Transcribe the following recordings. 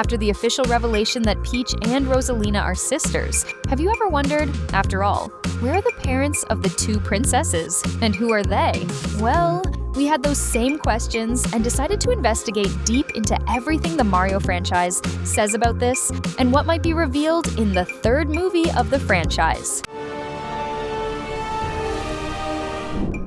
after the official revelation that Peach and Rosalina are sisters. Have you ever wondered, after all, where are the parents of the two princesses? And who are they? Well, we had those same questions and decided to investigate deep into everything the Mario franchise says about this and what might be revealed in the third movie of the franchise.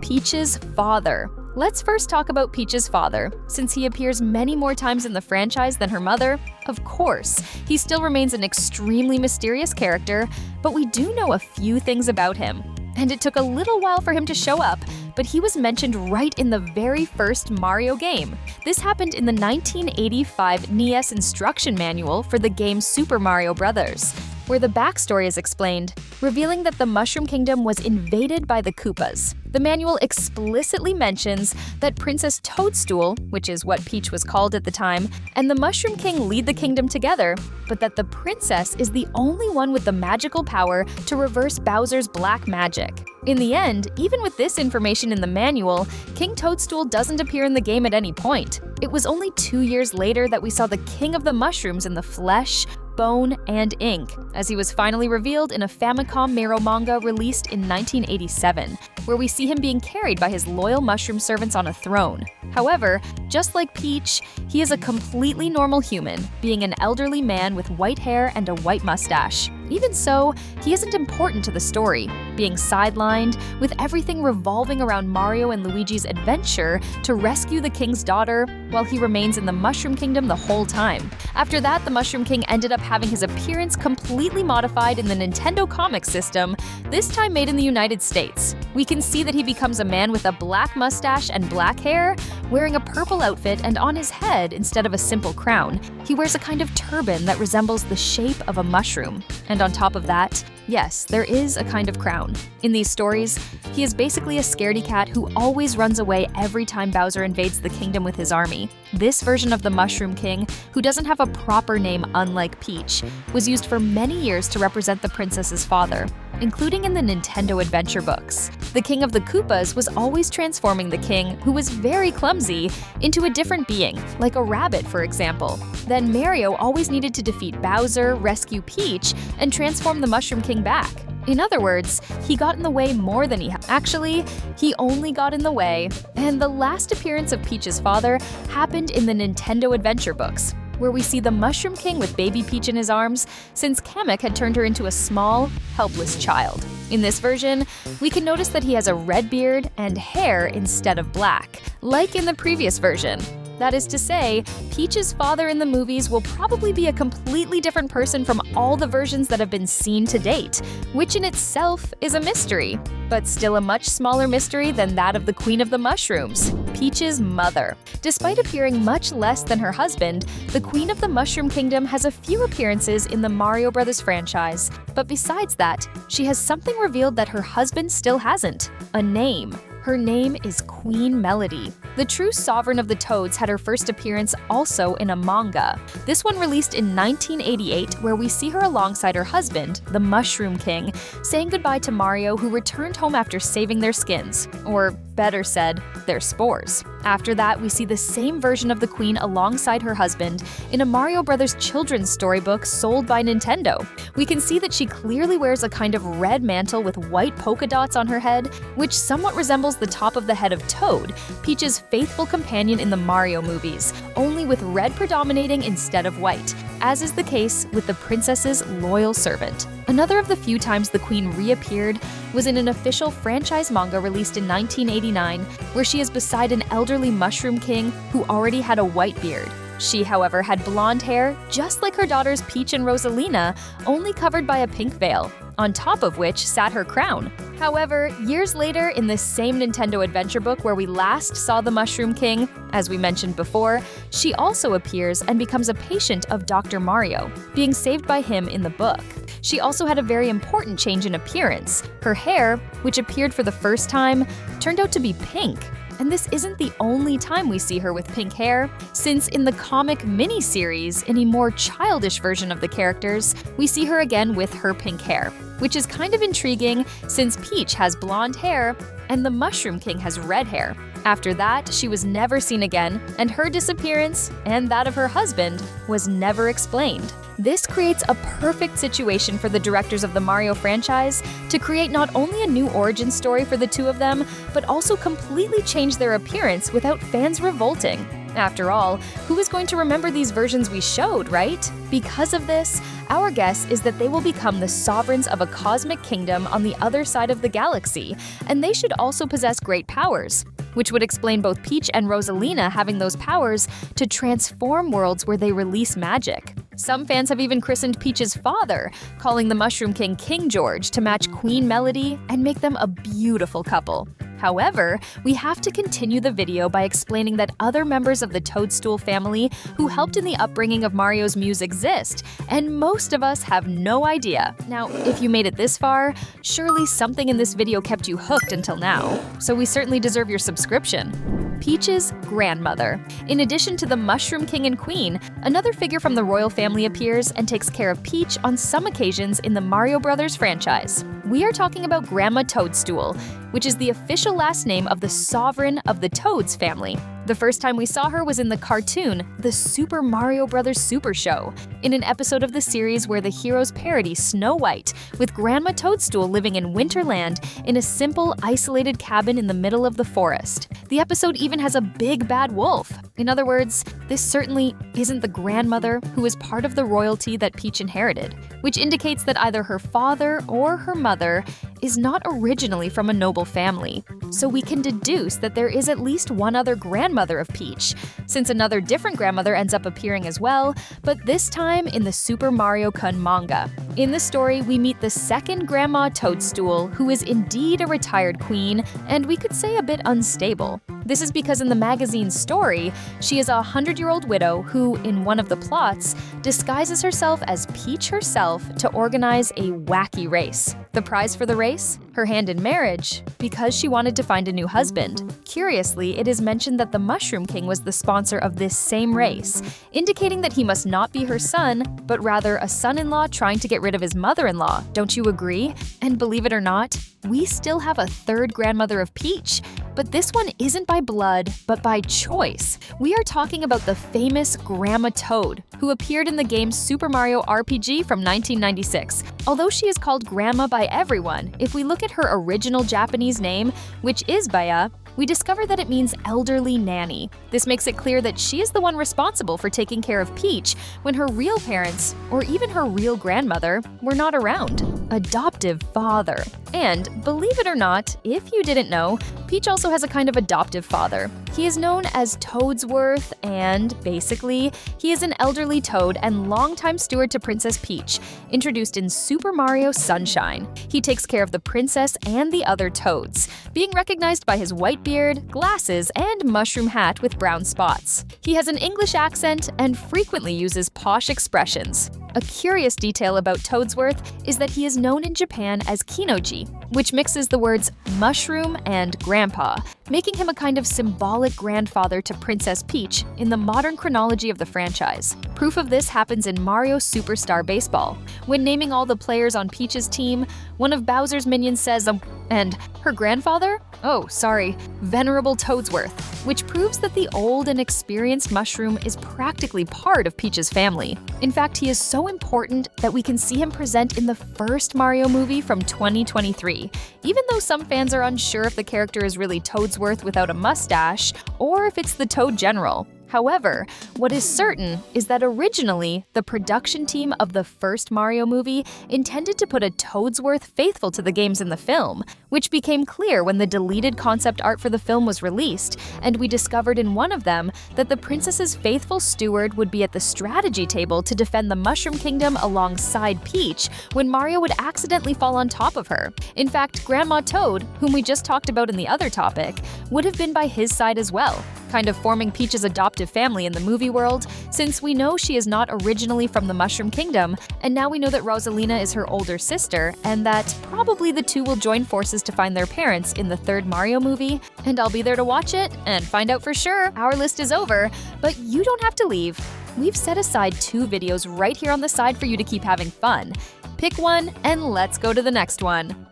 Peach's father. Let's first talk about Peach's father. Since he appears many more times in the franchise than her mother, of course, he still remains an extremely mysterious character, but we do know a few things about him. And it took a little while for him to show up, but he was mentioned right in the very first Mario game. This happened in the 1985 NES instruction manual for the game Super Mario Bros., where the backstory is explained, revealing that the Mushroom Kingdom was invaded by the Koopas. The manual explicitly mentions that Princess Toadstool, which is what Peach was called at the time, and the Mushroom King lead the kingdom together, but that the princess is the only one with the magical power to reverse Bowser's black magic. In the end, even with this information in the manual, King Toadstool doesn't appear in the game at any point. It was only 2 years later that we saw the King of the Mushrooms in the flesh, bone, and ink, as he was finally revealed in a Famicom Mero manga released in 1987, where we see him being carried by his loyal mushroom servants on a throne. However, just like Peach, he is a completely normal human, being an elderly man with white hair and a white mustache. Even so, he isn't important to the story, being sidelined, with everything revolving around Mario and Luigi's adventure to rescue the king's daughter while he remains in the Mushroom Kingdom the whole time. After that, the Mushroom King ended up having his appearance completely modified in the Nintendo comic system, this time made in the United States. We can see that he becomes a man with a black mustache and black hair, wearing a purple outfit, and on his head, instead of a simple crown, he wears a kind of turban that resembles the shape of a mushroom. And on top of that, yes, there is a kind of crown. In these stories, he is basically a scaredy cat who always runs away every time Bowser invades the kingdom with his army. This version of the Mushroom King, who doesn't have a proper name unlike Peach, was used for many years to represent the princess's father, including in the Nintendo Adventure books. The King of the Koopas was always transforming the king, who was very clumsy, into a different being, like a rabbit, for example. Then Mario always needed to defeat Bowser, rescue Peach, and transform the Mushroom King back. In other words, he got in the way more than Actually, he only got in the way, and the last appearance of Peach's father happened in the Nintendo Adventure books, where we see the Mushroom King with baby Peach in his arms, since Kamek had turned her into a small, helpless child. In this version, we can notice that he has a red beard and hair instead of black, like in the previous version. That is to say, Peach's father in the movies will probably be a completely different person from all the versions that have been seen to date, which in itself is a mystery, but still a much smaller mystery than that of the Queen of the Mushrooms, Peach's mother. Despite appearing much less than her husband, the Queen of the Mushroom Kingdom has a few appearances in the Mario Bros. Franchise, but besides that, she has something revealed that her husband still hasn't: a name. Her name is Queen Melody. The true sovereign of the Toads had her first appearance also in a manga. This one released in 1988, where we see her alongside her husband, the Mushroom King, saying goodbye to Mario, who returned home after saving their skins, or better said, their spores. After that, we see the same version of the Queen alongside her husband in a Mario Bros. Children's storybook sold by Nintendo. We can see that she clearly wears a kind of red mantle with white polka dots on her head, which somewhat resembles the top of the head of Toad, Peach's faithful companion in the Mario movies, only with red predominating instead of white, as is the case with the princess's loyal servant. Another of the few times the Queen reappeared was in an official franchise manga released in 1989, where she is beside an elderly Mushroom King who already had a white beard. She, however, had blonde hair, just like her daughters Peach and Rosalina, only covered by a pink veil, on top of which sat her crown. However, years later, in this same Nintendo Adventure book where we last saw the Mushroom King, as we mentioned before, she also appears and becomes a patient of Dr. Mario, being saved by him in the book. She also had a very important change in appearance. Her hair, which appeared for the first time, turned out to be pink. And this isn't the only time we see her with pink hair, since in the comic miniseries, in a more childish version of the characters, we see her again with her pink hair, which is kind of intriguing since Peach has blonde hair and the Mushroom King has red hair. After that, she was never seen again, and her disappearance, and that of her husband, was never explained. This creates a perfect situation for the directors of the Mario franchise to create not only a new origin story for the two of them, but also completely change their appearance without fans revolting. After all, who is going to remember these versions we showed, right? Because of this, our guess is that they will become the sovereigns of a cosmic kingdom on the other side of the galaxy, and they should also possess great powers, which would explain both Peach and Rosalina having those powers to transform worlds where they release magic. Some fans have even christened Peach's father, calling the Mushroom King King George to match Queen Melody and make them a beautiful couple. However, we have to continue the video by explaining that other members of the Toadstool family who helped in the upbringing of Mario's muse exist, and most of us have no idea. Now, if you made it this far, surely something in this video kept you hooked until now, so we certainly deserve your subscription. Peach's grandmother. In addition to the Mushroom King and Queen, another figure from the royal family appears and takes care of Peach on some occasions in the Mario Brothers franchise. We are talking about Grandma Toadstool, which is the official last name of the sovereign of the Toads family. The first time we saw her was in the cartoon, The Super Mario Bros. Super Show, in an episode of the series where the heroes parody Snow White, with Grandma Toadstool living in Winterland in a simple, isolated cabin in the middle of the forest. The episode even has a big bad wolf. In other words, this certainly isn't the grandmother who is part of the royalty that Peach inherited, which indicates that either her father or her mother is not originally from a noble family. So we can deduce that there is at least one other grandmother of Peach, since another different grandmother ends up appearing as well, but this time in the Super Mario Kun manga. In the story, we meet the second Grandma Toadstool, who is indeed a retired queen, and we could say a bit unstable. This is because in the magazine's story, she is a 100-year-old widow who, in one of the plots, disguises herself as Peach herself to organize a wacky race. The prize for the race? Her hand in marriage, because she wanted to find a new husband. Curiously, it is mentioned that the Mushroom King was the sponsor of this same race, indicating that he must not be her son, but rather a son-in-law trying to get rid of his mother-in-law. Don't you agree? And believe it or not, we still have a third grandmother of Peach, but this one isn't by blood, but by choice. We are talking about the famous Grandma Toad, who appeared in the game Super Mario RPG from 1996. Although she is called Grandma by everyone, if we look at her original Japanese name, which is Baya, we discover that it means elderly nanny. This makes it clear that she is the one responsible for taking care of Peach when her real parents, or even her real grandmother, were not around. Adoptive father. And believe it or not, if you didn't know, Peach also has a kind of adoptive father. He is known as Toadsworth, and basically, he is an elderly toad and longtime steward to Princess Peach, introduced in Super Mario Sunshine. He takes care of the princess and the other toads, being recognized by his white beard, glasses, and mushroom hat with brown spots. He has an English accent and frequently uses posh expressions. A curious detail about Toadsworth is that he is known in Japan as Kinoji, which mixes the words mushroom and grandpa, making him a kind of symbolic grandfather to Princess Peach in the modern chronology of the franchise. Proof of this happens in Mario Superstar Baseball. When naming all the players on Peach's team, one of Bowser's minions says, and her grandfather? Oh, sorry, Venerable Toadsworth, which proves that the old and experienced mushroom is practically part of Peach's family. In fact, he is so important that we can see him present in the first Mario movie from 2023, even though some fans are unsure if the character is really Toadsworth without a mustache, or if it's the Toad General. However, what is certain is that originally, the production team of the first Mario movie intended to put a Toadsworth faithful to the games in the film, which became clear when the deleted concept art for the film was released, and we discovered in one of them that the princess's faithful steward would be at the strategy table to defend the Mushroom Kingdom alongside Peach when Mario would accidentally fall on top of her. In fact, Grandma Toad, whom we just talked about in the other topic, would have been by his side as well, kind of forming Peach's adoptive family in the movie world, since we know she is not originally from the Mushroom Kingdom, and now we know that Rosalina is her older sister, and that probably the two will join forces to find their parents in the third Mario movie, and I'll be there to watch it and find out for sure. Our list is over, but you don't have to leave. We've set aside 2 videos right here on the side for you to keep having fun. Pick one and let's go to the next one.